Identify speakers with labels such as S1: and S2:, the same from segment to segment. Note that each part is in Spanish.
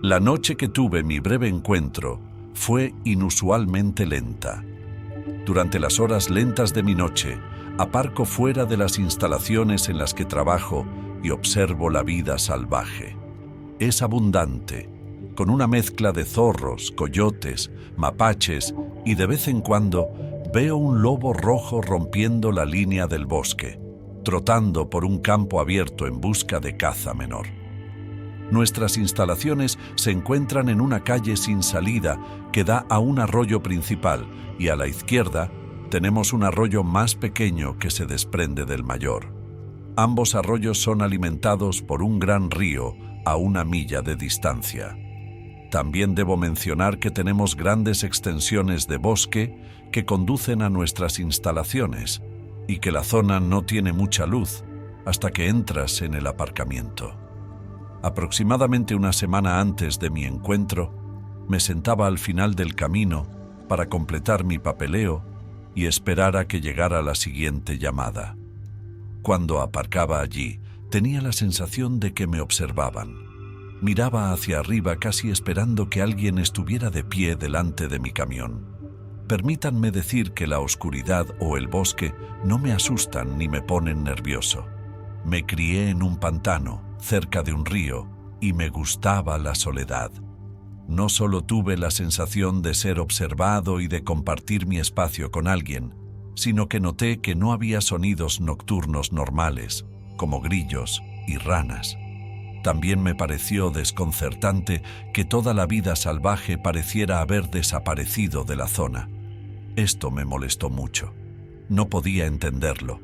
S1: La noche que tuve mi breve encuentro fue inusualmente lenta. Durante las horas lentas de mi noche, aparco fuera de las instalaciones en las que trabajo y observo la vida salvaje. Es abundante, con una mezcla de zorros, coyotes, mapaches y de vez en cuando veo un lobo rojo rompiendo la línea del bosque, trotando por un campo abierto en busca de caza menor. Nuestras instalaciones se encuentran en una calle sin salida que da a un arroyo principal y a la izquierda tenemos un arroyo más pequeño que se desprende del mayor. Ambos arroyos son alimentados por un gran río a 1 milla de distancia. También debo mencionar que tenemos grandes extensiones de bosque que conducen a nuestras instalaciones y que la zona no tiene mucha luz hasta que entras en el aparcamiento. Aproximadamente una semana antes de mi encuentro, me sentaba al final del camino para completar mi papeleo y esperar a que llegara la siguiente llamada. Cuando aparcaba allí, tenía la sensación de que me observaban. Miraba hacia arriba casi esperando que alguien estuviera de pie delante de mi camión. Permítanme decir que la oscuridad o el bosque no me asustan ni me ponen nervioso. Me crié en un pantano, cerca de un río, y me gustaba la soledad. No solo tuve la sensación de ser observado y de compartir mi espacio con alguien, sino que noté que no había sonidos nocturnos normales, como grillos y ranas. También me pareció desconcertante que toda la vida salvaje pareciera haber desaparecido de la zona. Esto me molestó mucho. No podía entenderlo.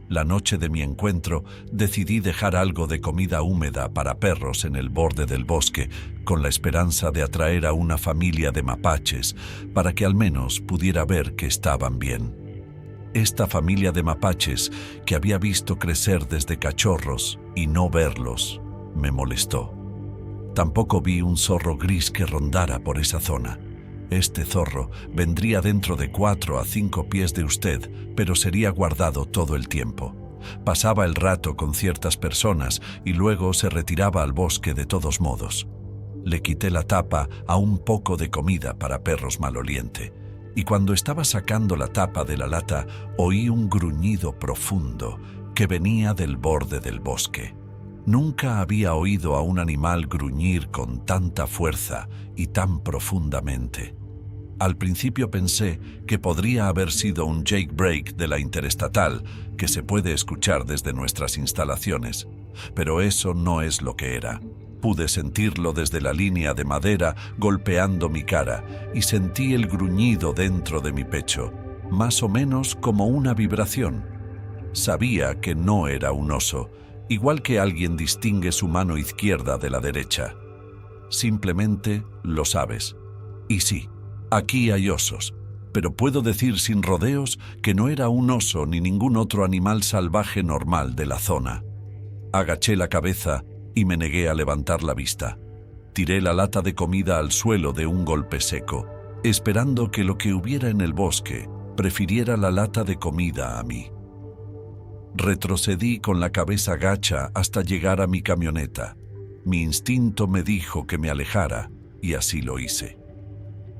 S1: La noche de mi encuentro decidí dejar algo de comida húmeda para perros en el borde del bosque, con la esperanza de atraer a una familia de mapaches para que al menos pudiera ver que estaban bien. Esta familia de mapaches que había visto crecer desde cachorros y no verlos me molestó. Tampoco vi un zorro gris que rondara por esa zona. Este zorro vendría dentro de 4 a 5 pies de usted, pero sería guardado todo el tiempo. Pasaba el rato con ciertas personas y luego se retiraba al bosque de todos modos. Le quité la tapa a un poco de comida para perros maloliente, y cuando estaba sacando la tapa de la lata, oí un gruñido profundo que venía del borde del bosque. Nunca había oído a un animal gruñir con tanta fuerza y tan profundamente. Al principio pensé que podría haber sido un jailbreak de la interestatal que se puede escuchar desde nuestras instalaciones, pero eso no es lo que era. Pude sentirlo desde la línea de madera golpeando mi cara y sentí el gruñido dentro de mi pecho, más o menos como una vibración. Sabía que no era un oso, igual que alguien distingue su mano izquierda de la derecha. Simplemente lo sabes. Y sí, aquí hay osos, pero puedo decir sin rodeos que no era un oso ni ningún otro animal salvaje normal de la zona. Agaché la cabeza y me negué a levantar la vista. Tiré la lata de comida al suelo de un golpe seco, esperando que lo que hubiera en el bosque prefiriera la lata de comida a mí. Retrocedí con la cabeza gacha hasta llegar a mi camioneta. Mi instinto me dijo que me alejara, y así lo hice.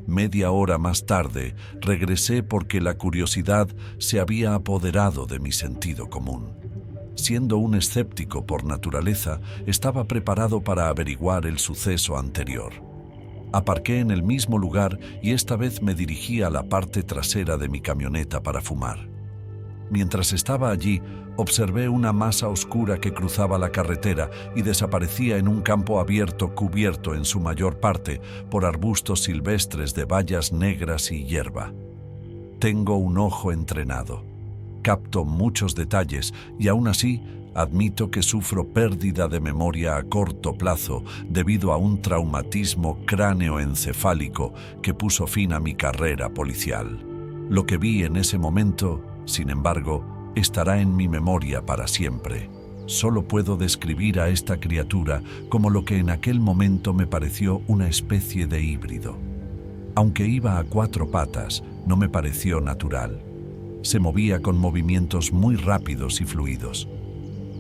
S1: Media hora más tarde, regresé porque la curiosidad se había apoderado de mi sentido común. Siendo un escéptico por naturaleza, estaba preparado para averiguar el suceso anterior. Aparqué en el mismo lugar y esta vez me dirigí a la parte trasera de mi camioneta para fumar. Mientras estaba allí, observé una masa oscura que cruzaba la carretera y desaparecía en un campo abierto cubierto en su mayor parte por arbustos silvestres de bayas negras y hierba. Tengo un ojo entrenado. Capto muchos detalles y aún así admito que sufro pérdida de memoria a corto plazo debido a un traumatismo cráneoencefálico que puso fin a mi carrera policial. Lo que vi en ese momento, sin embargo, estará en mi memoria para siempre. Solo puedo describir a esta criatura como lo que en aquel momento me pareció una especie de híbrido. Aunque iba a 4 patas, no me pareció natural. Se movía con movimientos muy rápidos y fluidos.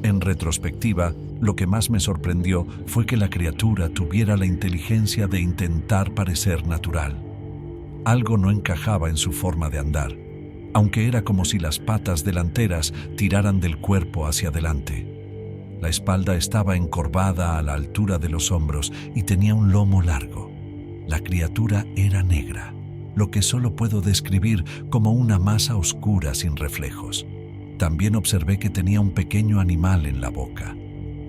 S1: En retrospectiva, lo que más me sorprendió fue que la criatura tuviera la inteligencia de intentar parecer natural. Algo no encajaba en su forma de andar, aunque era como si las patas delanteras tiraran del cuerpo hacia adelante. La espalda estaba encorvada a la altura de los hombros y tenía un lomo largo. La criatura era negra, lo que solo puedo describir como una masa oscura sin reflejos. También observé que tenía un pequeño animal en la boca.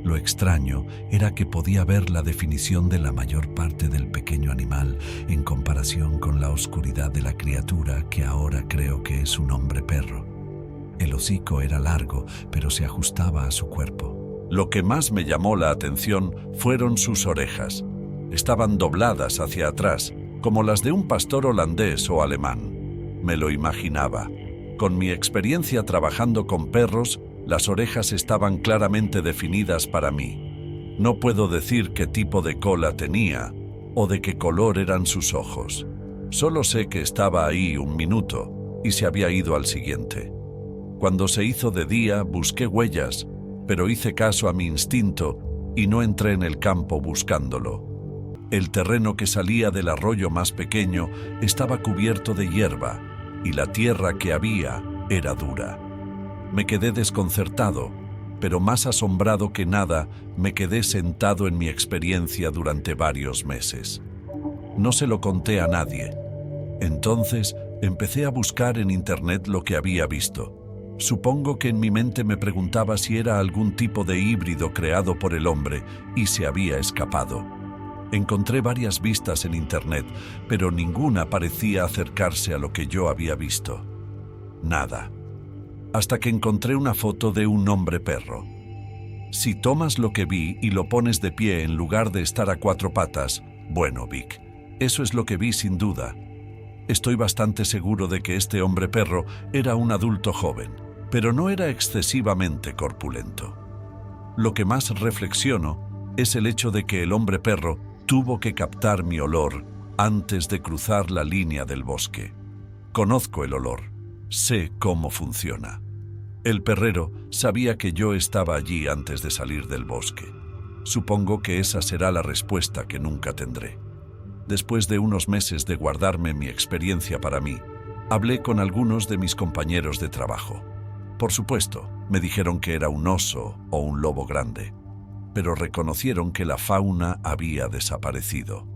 S1: Lo extraño era que podía ver la definición de la mayor parte del pequeño animal en comparación con la oscuridad de la criatura, que ahora creo que es un hombre perro. El hocico era largo, pero se ajustaba a su cuerpo. Lo que más me llamó la atención fueron sus orejas. Estaban dobladas hacia atrás, como las de un pastor holandés o alemán. Me lo imaginaba. Con mi experiencia trabajando con perros, las orejas estaban claramente definidas para mí. No puedo decir qué tipo de cola tenía o de qué color eran sus ojos. Solo sé que estaba ahí un minuto y se había ido al siguiente. Cuando se hizo de día, busqué huellas, pero hice caso a mi instinto y no entré en el campo buscándolo. El terreno que salía del arroyo más pequeño estaba cubierto de hierba y la tierra que había era dura. Me quedé desconcertado, pero más asombrado que nada, me quedé sentado en mi experiencia durante varios meses. No se lo conté a nadie. Entonces empecé a buscar en internet lo que había visto. Supongo que en mi mente me preguntaba si era algún tipo de híbrido creado por el hombre y se había escapado. Encontré varias vistas en internet, pero ninguna parecía acercarse a lo que yo había visto. Nada. Hasta que encontré una foto de un hombre perro. Si tomas lo que vi y lo pones de pie en lugar de estar a cuatro patas, bueno, Vic, eso es lo que vi sin duda. Estoy bastante seguro de que este hombre perro era un adulto joven, pero no era excesivamente corpulento. Lo que más reflexiono es el hecho de que el hombre perro tuvo que captar mi olor antes de cruzar la línea del bosque. Conozco el olor, sé cómo funciona. El perrero sabía que yo estaba allí antes de salir del bosque. Supongo que esa será la respuesta que nunca tendré. Después de unos meses de guardarme mi experiencia para mí, hablé con algunos de mis compañeros de trabajo. Por supuesto, me dijeron que era un oso o un lobo grande, pero reconocieron que la fauna había desaparecido.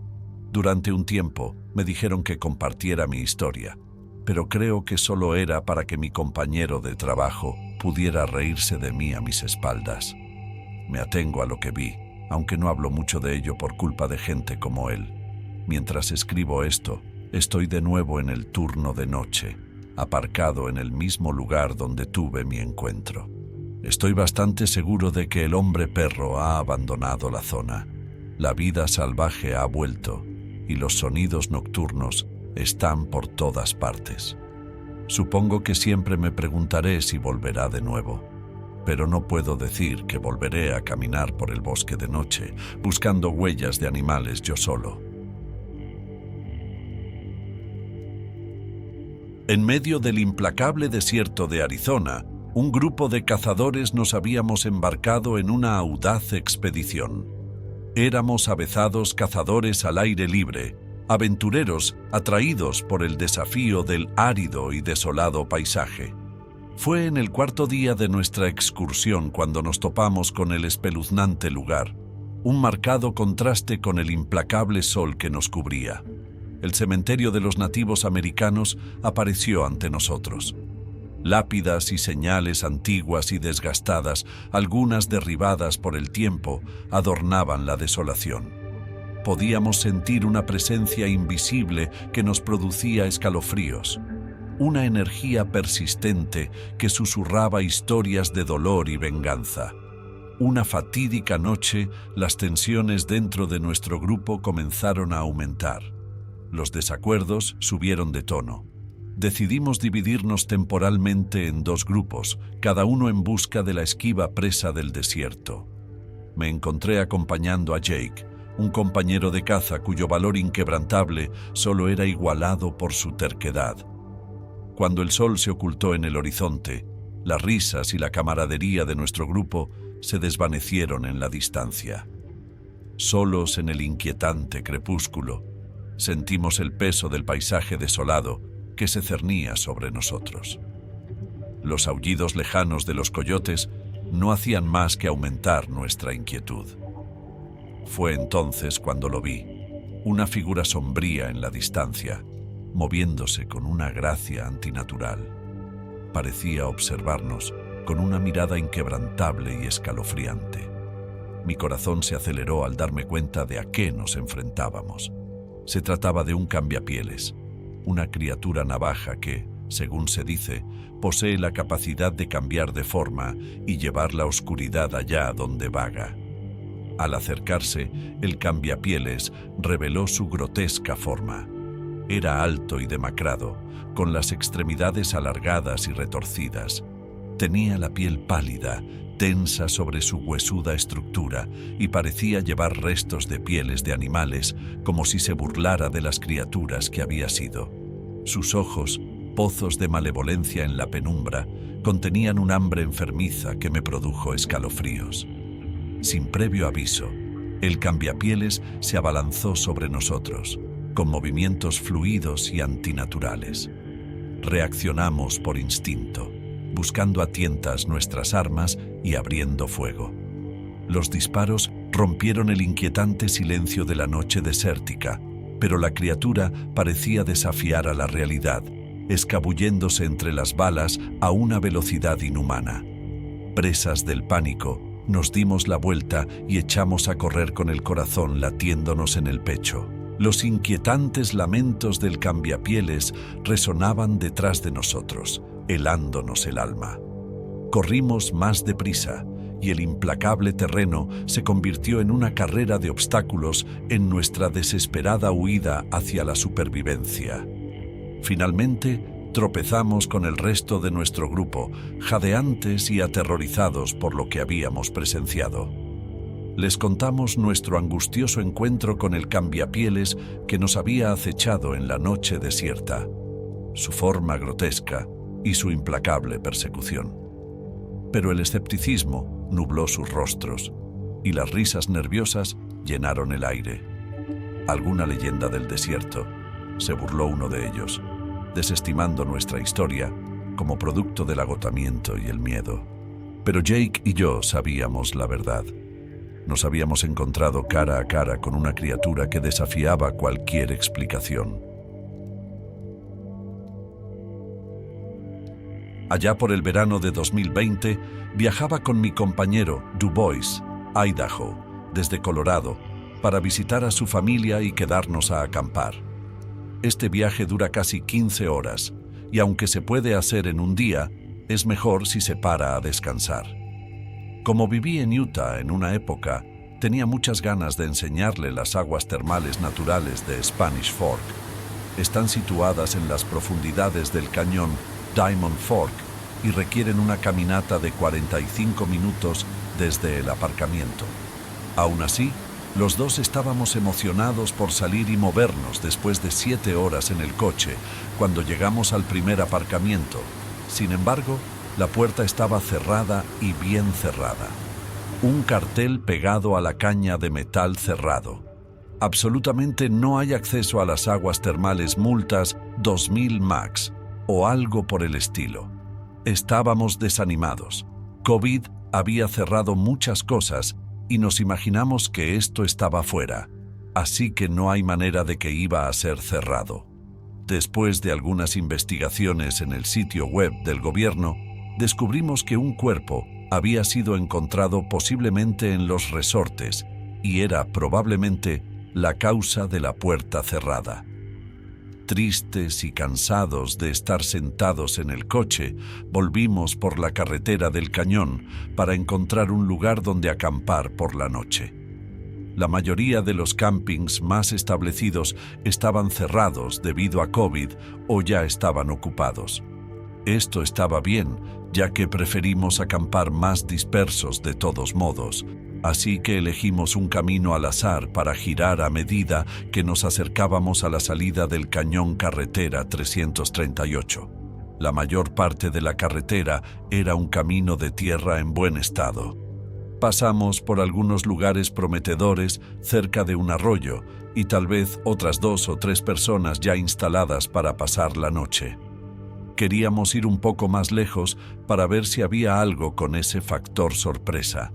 S1: Durante un tiempo me dijeron que compartiera mi historia, pero creo que solo era para que mi compañero de trabajo pudiera reírse de mí a mis espaldas. Me atengo a lo que vi, aunque no hablo mucho de ello por culpa de gente como él. Mientras escribo esto, estoy de nuevo en el turno de noche, aparcado en el mismo lugar donde tuve mi encuentro. Estoy bastante seguro de que el hombre perro ha abandonado la zona. La vida salvaje ha vuelto y los sonidos nocturnos están por todas partes. Supongo que siempre me preguntaré si volverá de nuevo, pero no puedo decir que volveré a caminar por el bosque de noche buscando huellas de animales yo solo. En medio del implacable desierto de Arizona, un grupo de cazadores nos habíamos embarcado en una audaz expedición. Éramos avezados cazadores al aire libre, aventureros atraídos por el desafío del árido y desolado paisaje. Fue en el cuarto día de nuestra excursión cuando nos topamos con el espeluznante lugar, un marcado contraste con el implacable sol que nos cubría. El cementerio de los nativos americanos apareció ante nosotros. Lápidas y señales antiguas y desgastadas, algunas derribadas por el tiempo, adornaban la desolación. Podíamos sentir una presencia invisible que nos producía escalofríos, una energía persistente que susurraba historias de dolor y venganza. Una fatídica noche, las tensiones dentro de nuestro grupo comenzaron a aumentar. Los desacuerdos subieron de tono. Decidimos dividirnos temporalmente en dos grupos, cada uno en busca de la esquiva presa del desierto. Me encontré acompañando a Jake, un compañero de caza cuyo valor inquebrantable solo era igualado por su terquedad. Cuando el sol se ocultó en el horizonte, las risas y la camaradería de nuestro grupo se desvanecieron en la distancia. Solos en el inquietante crepúsculo, sentimos el peso del paisaje desolado que se cernía sobre nosotros. Los aullidos lejanos de los coyotes no hacían más que aumentar nuestra inquietud. Fue entonces cuando lo vi, una figura sombría en la distancia, moviéndose con una gracia antinatural. Parecía observarnos con una mirada inquebrantable y escalofriante. Mi corazón se aceleró al darme cuenta de a qué nos enfrentábamos. Se trataba de un cambiapieles, una criatura navaja que, según se dice, posee la capacidad de cambiar de forma y llevar la oscuridad allá donde vaga. Al acercarse, el cambiapieles reveló su grotesca forma. Era alto y demacrado, con las extremidades alargadas y retorcidas. Tenía la piel pálida, tensa sobre su huesuda estructura, y parecía llevar restos de pieles de animales, como si se burlara de las criaturas que había sido. Sus ojos, pozos de malevolencia en la penumbra, contenían un hambre enfermiza que me produjo escalofríos. Sin previo aviso, el cambiapieles se abalanzó sobre nosotros, con movimientos fluidos y antinaturales. Reaccionamos por instinto, buscando a tientas nuestras armas y abriendo fuego. Los disparos rompieron el inquietante silencio de la noche desértica, pero la criatura parecía desafiar a la realidad, escabulléndose entre las balas a una velocidad inhumana. Presas del pánico, nos dimos la vuelta y echamos a correr con el corazón latiéndonos en el pecho. Los inquietantes lamentos del cambiapieles resonaban detrás de nosotros, helándonos el alma. Corrimos más deprisa, y el implacable terreno se convirtió en una carrera de obstáculos en nuestra desesperada huida hacia la supervivencia. Finalmente, tropezamos con el resto de nuestro grupo, jadeantes y aterrorizados por lo que habíamos presenciado. Les contamos nuestro angustioso encuentro con el cambiapieles que nos había acechado en la noche desierta, su forma grotesca y su implacable persecución. Pero el escepticismo nubló sus rostros y las risas nerviosas llenaron el aire. ¿Alguna leyenda del desierto?, se burló uno de ellos, desestimando nuestra historia como producto del agotamiento y el miedo. Pero Jake y yo sabíamos la verdad. Nos habíamos encontrado cara a cara con una criatura que desafiaba cualquier explicación. Allá por el verano de 2020, viajaba con mi compañero Du Bois, Idaho, desde Colorado, para visitar a su familia y quedarnos a acampar. Este viaje dura casi 15 horas, y aunque se puede hacer en un día, es mejor si se para a descansar. Como viví en Utah en una época, tenía muchas ganas de enseñarle las aguas termales naturales de Spanish Fork. Están situadas en las profundidades del cañón Diamond Fork y requieren una caminata de 45 minutos desde el aparcamiento. Aún así, los dos estábamos emocionados por salir y movernos después de 7 horas en el coche cuando llegamos al primer aparcamiento. Sin embargo, la puerta estaba cerrada y bien cerrada. Un cartel pegado a la caña de metal cerrado. Absolutamente no hay acceso a las aguas termales, multas 2000 max o algo por el estilo. Estábamos desanimados. COVID había cerrado muchas cosas y nos imaginamos que esto estaba fuera, así que no hay manera de que iba a ser cerrado. Después de algunas investigaciones en el sitio web del gobierno, descubrimos que un cuerpo había sido encontrado posiblemente en los resortes y era probablemente la causa de la puerta cerrada. Tristes y cansados de estar sentados en el coche, volvimos por la carretera del cañón para encontrar un lugar donde acampar por la noche. La mayoría de los campings más establecidos estaban cerrados debido a COVID o ya estaban ocupados. Esto estaba bien, ya que preferimos acampar más dispersos de todos modos, así que elegimos un camino al azar para girar a medida que nos acercábamos a la salida del cañón carretera 338. La mayor parte de la carretera era un camino de tierra en buen estado. Pasamos por algunos lugares prometedores cerca de un arroyo y tal vez otras 2 o 3 personas ya instaladas para pasar la noche. Queríamos ir un poco más lejos para ver si había algo con ese factor sorpresa.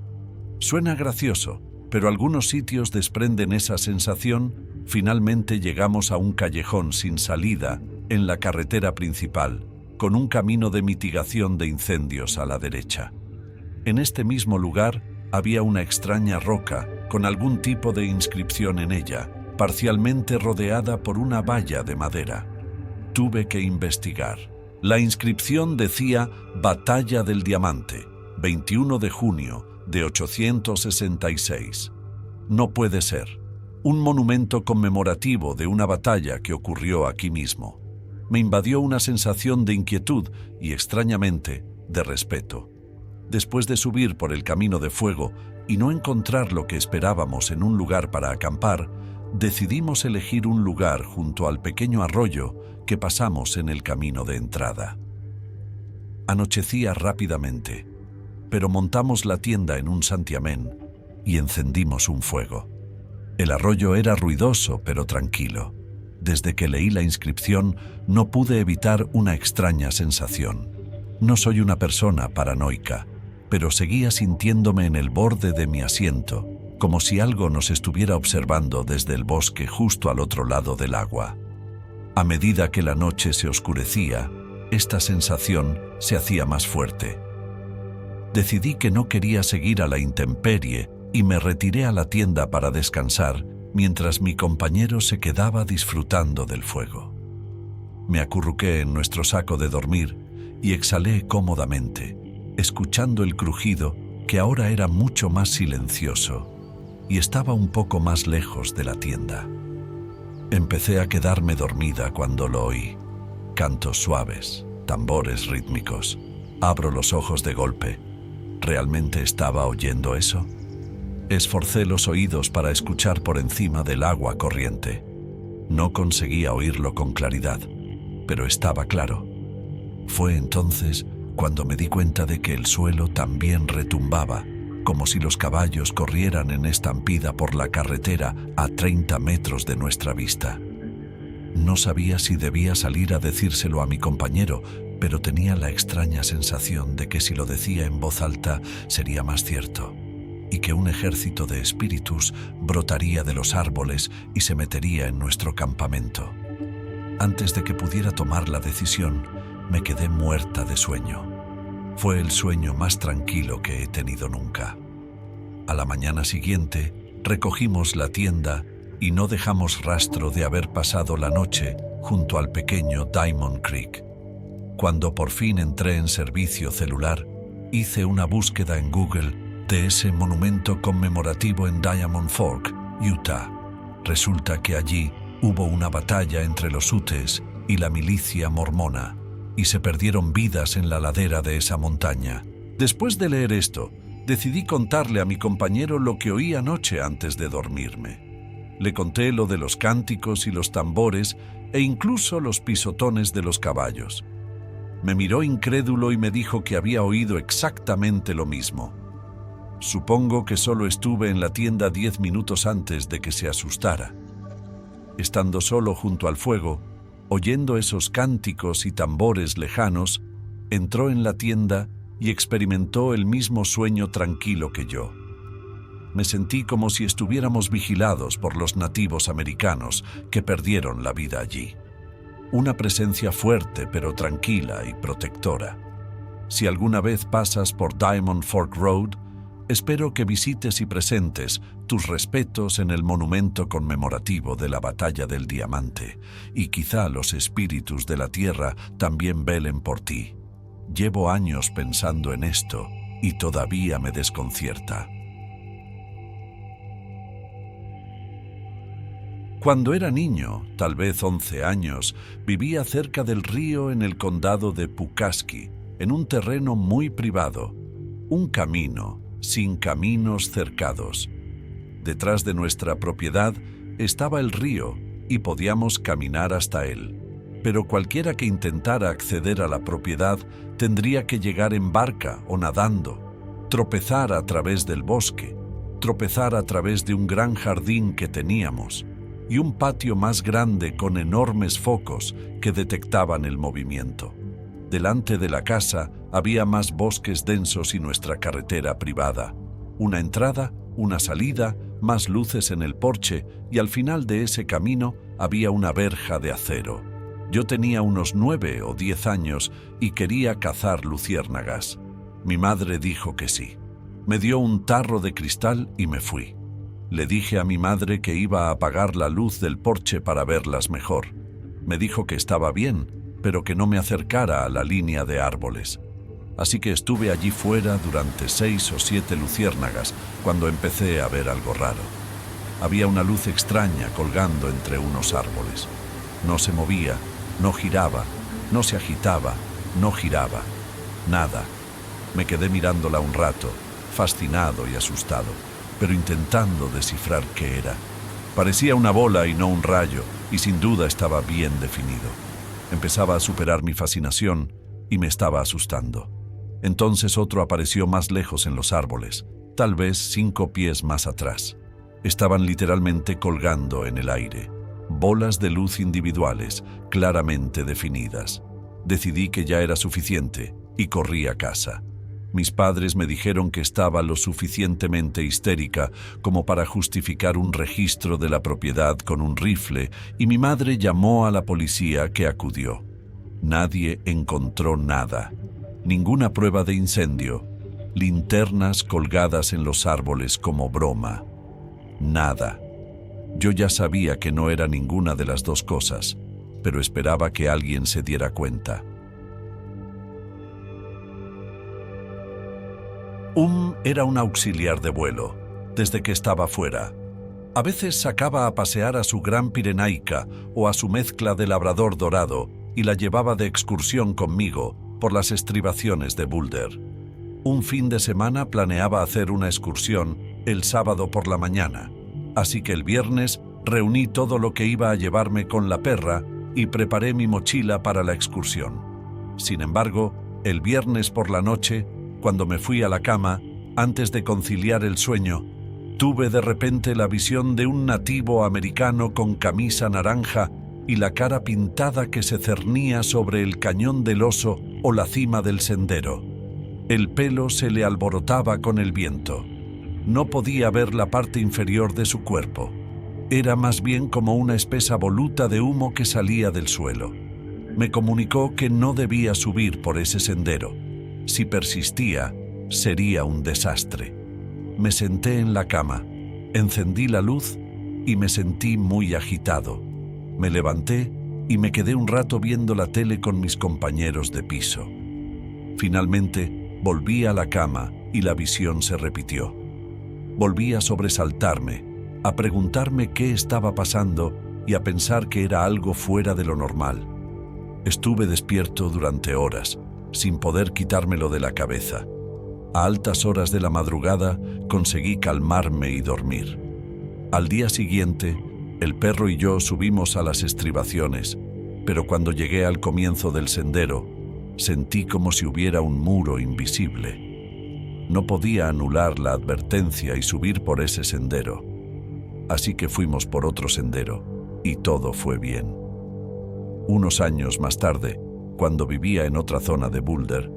S1: Suena gracioso, pero algunos sitios desprenden esa sensación. Finalmente llegamos a un callejón sin salida en la carretera principal, con un camino de mitigación de incendios a la derecha. En este mismo lugar había una extraña roca con algún tipo de inscripción en ella, parcialmente rodeada por una valla de madera. Tuve que investigar. La inscripción decía Batalla del Diamante, 21 de junio de 866. No puede ser. Un monumento conmemorativo de una batalla que ocurrió aquí mismo. Me invadió una sensación de inquietud y, extrañamente, de respeto. Después de subir por el camino de fuego y no encontrar lo que esperábamos en un lugar para acampar, decidimos elegir un lugar junto al pequeño arroyo que pasamos en el camino de entrada. Anochecía rápidamente, pero montamos la tienda en un santiamén y encendimos un fuego. El arroyo era ruidoso pero tranquilo. Desde que leí la inscripción no pude evitar una extraña sensación. No soy una persona paranoica, pero seguía sintiéndome en el borde de mi asiento, como si algo nos estuviera observando desde el bosque justo al otro lado del agua. A medida que la noche se oscurecía, esta sensación se hacía más fuerte. Decidí que no quería seguir a la intemperie y me retiré a la tienda para descansar mientras mi compañero se quedaba disfrutando del fuego. Me acurruqué en nuestro saco de dormir y exhalé cómodamente, escuchando el crujido que ahora era mucho más silencioso y estaba un poco más lejos de la tienda. Empecé a quedarme dormida cuando lo oí. Cantos suaves, tambores rítmicos. Abro los ojos de golpe. ¿Realmente estaba oyendo eso? Esforcé los oídos para escuchar por encima del agua corriente. No conseguía oírlo con claridad, pero estaba claro. Fue entonces cuando me di cuenta de que el suelo también retumbaba, como si los caballos corrieran en estampida por la carretera a 30 metros de nuestra vista. No sabía si debía salir a decírselo a mi compañero, pero tenía la extraña sensación de que si lo decía en voz alta sería más cierto, y que un ejército de espíritus brotaría de los árboles y se metería en nuestro campamento. Antes de que pudiera tomar la decisión, me quedé muerta de sueño. Fue el sueño más tranquilo que he tenido nunca. A la mañana siguiente, recogimos la tienda y no dejamos rastro de haber pasado la noche junto al pequeño Diamond Creek. Cuando por fin entré en servicio celular, hice una búsqueda en Google de ese monumento conmemorativo en Diamond Fork, Utah. Resulta que allí hubo una batalla entre los Utes y la milicia mormona, y se perdieron vidas en la ladera de esa montaña. Después de leer esto, decidí contarle a mi compañero lo que oí anoche antes de dormirme. Le conté lo de los cánticos y los tambores e incluso los pisotones de los caballos. Me miró incrédulo y me dijo que había oído exactamente lo mismo. Supongo que solo estuve en la tienda 10 minutos antes de que se asustara. Estando solo junto al fuego, oyendo esos cánticos y tambores lejanos, entró en la tienda y experimentó el mismo sueño tranquilo que yo. Me sentí como si estuviéramos vigilados por los nativos americanos que perdieron la vida allí. Una presencia fuerte pero tranquila y protectora. Si alguna vez pasas por Diamond Fork Road, espero que visites y presentes tus respetos en el monumento conmemorativo de la Batalla del Diamante, y quizá los espíritus de la tierra también velen por ti. Llevo años pensando en esto y todavía me desconcierta. Cuando era niño, tal vez 11 años, vivía cerca del río en el condado de Pulaski, en un terreno muy privado, un camino sin caminos cercados. Detrás de nuestra propiedad estaba el río y podíamos caminar hasta él, pero cualquiera que intentara acceder a la propiedad tendría que llegar en barca o nadando. tropezar a través del bosque, tropezar a través de un gran jardín que teníamos y un patio más grande con enormes focos que detectaban el movimiento. Delante de la casa había más bosques densos y nuestra carretera privada. Una entrada, una salida, más luces en el porche y al final de ese camino había una verja de acero. Yo tenía unos 9 o 10 años y quería cazar luciérnagas. Mi madre dijo que sí. Me dio un tarro de cristal y me fui. Le dije a mi madre que iba a apagar la luz del porche para verlas mejor. Me dijo que estaba bien, pero que no me acercara a la línea de árboles. Así que estuve allí fuera durante 6 o 7 luciérnagas cuando empecé a ver algo raro. Había una luz extraña colgando entre unos árboles. No se movía, no giraba, no se agitaba, no giraba. Nada. Me quedé mirándola un rato, fascinado y asustado, pero intentando descifrar qué era. Parecía una bola y no un rayo, y sin duda estaba bien definido. Empezaba a superar mi fascinación y me estaba asustando. Entonces otro apareció más lejos en los árboles, tal vez 5 pies más atrás. Estaban literalmente colgando en el aire, bolas de luz individuales, claramente definidas. Decidí que ya era suficiente y corrí a casa. Mis padres me dijeron que estaba lo suficientemente histérica como para justificar un registro de la propiedad con un rifle y mi madre llamó a la policía que acudió. Nadie encontró nada, ninguna prueba de incendio, linternas colgadas en los árboles como broma. Nada. Yo ya sabía que no era ninguna de las dos cosas, pero esperaba que alguien se diera cuenta. Era un auxiliar de vuelo, desde que estaba fuera. A veces sacaba a pasear a su gran pirenaica o a su mezcla de labrador dorado y la llevaba de excursión conmigo por las estribaciones de Boulder. Un fin de semana planeaba hacer una excursión el sábado por la mañana, así que el viernes reuní todo lo que iba a llevarme con la perra y preparé mi mochila para la excursión. Sin embargo, el viernes por la noche, cuando me fui a la cama, antes de conciliar el sueño, tuve de repente la visión de un nativo americano con camisa naranja y la cara pintada que se cernía sobre el cañón del oso o la cima del sendero. El pelo se le alborotaba con el viento. No podía ver la parte inferior de su cuerpo. Era más bien como una espesa voluta de humo que salía del suelo. Me comunicó que no debía subir por ese sendero. Si persistía, sería un desastre. Me senté en la cama, encendí la luz y me sentí muy agitado. Me levanté y me quedé un rato viendo la tele con mis compañeros de piso. Finalmente, volví a la cama y la visión se repitió. Volví a sobresaltarme, a preguntarme qué estaba pasando y a pensar que era algo fuera de lo normal. Estuve despierto durante horas, sin poder quitármelo de la cabeza. A altas horas de la madrugada conseguí calmarme y dormir. Al día siguiente, el perro y yo subimos a las estribaciones, pero cuando llegué al comienzo del sendero, sentí como si hubiera un muro invisible. No podía anular la advertencia y subir por ese sendero. Así que fuimos por otro sendero, y todo fue bien. Unos años más tarde, cuando vivía en otra zona de Boulder,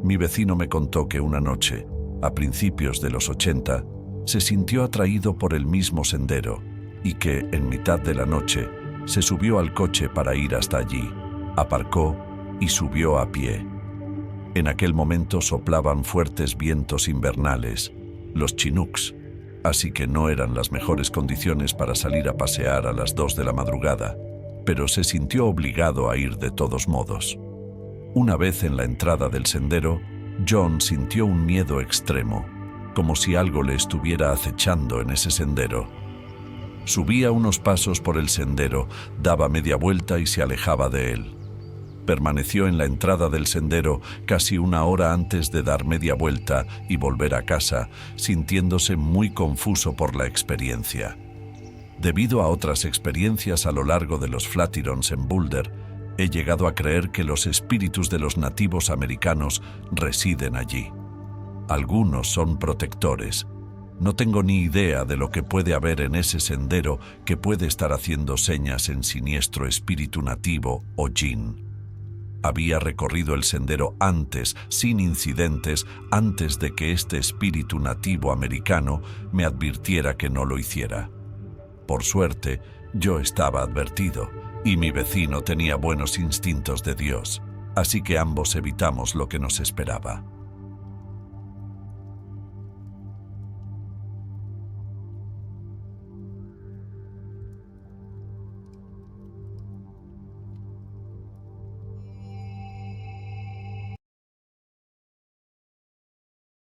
S1: mi vecino me contó que una noche, a principios de los 80, se sintió atraído por el mismo sendero y que, en mitad de la noche, se subió al coche para ir hasta allí, aparcó y subió a pie. En aquel momento soplaban fuertes vientos invernales, los Chinooks, así que no eran las mejores condiciones para salir a pasear a las 2 de la madrugada, pero se sintió obligado a ir de todos modos. Una vez en la entrada del sendero, John sintió un miedo extremo, como si algo le estuviera acechando en ese sendero. Subía unos pasos por el sendero, daba media vuelta y se alejaba de él. Permaneció en la entrada del sendero casi una hora antes de dar media vuelta y volver a casa, sintiéndose muy confuso por la experiencia. Debido a otras experiencias a lo largo de los Flatirons en Boulder, he llegado a creer que los espíritus de los nativos americanos residen allí. Algunos son protectores. No tengo ni idea de lo que puede haber en ese sendero que puede estar haciendo señas en siniestro espíritu nativo o jinn. Había recorrido el sendero antes, sin incidentes, antes de que este espíritu nativo americano me advirtiera que no lo hiciera. Por suerte, yo estaba advertido, y mi vecino tenía buenos instintos de Dios, así que ambos evitamos lo que nos esperaba.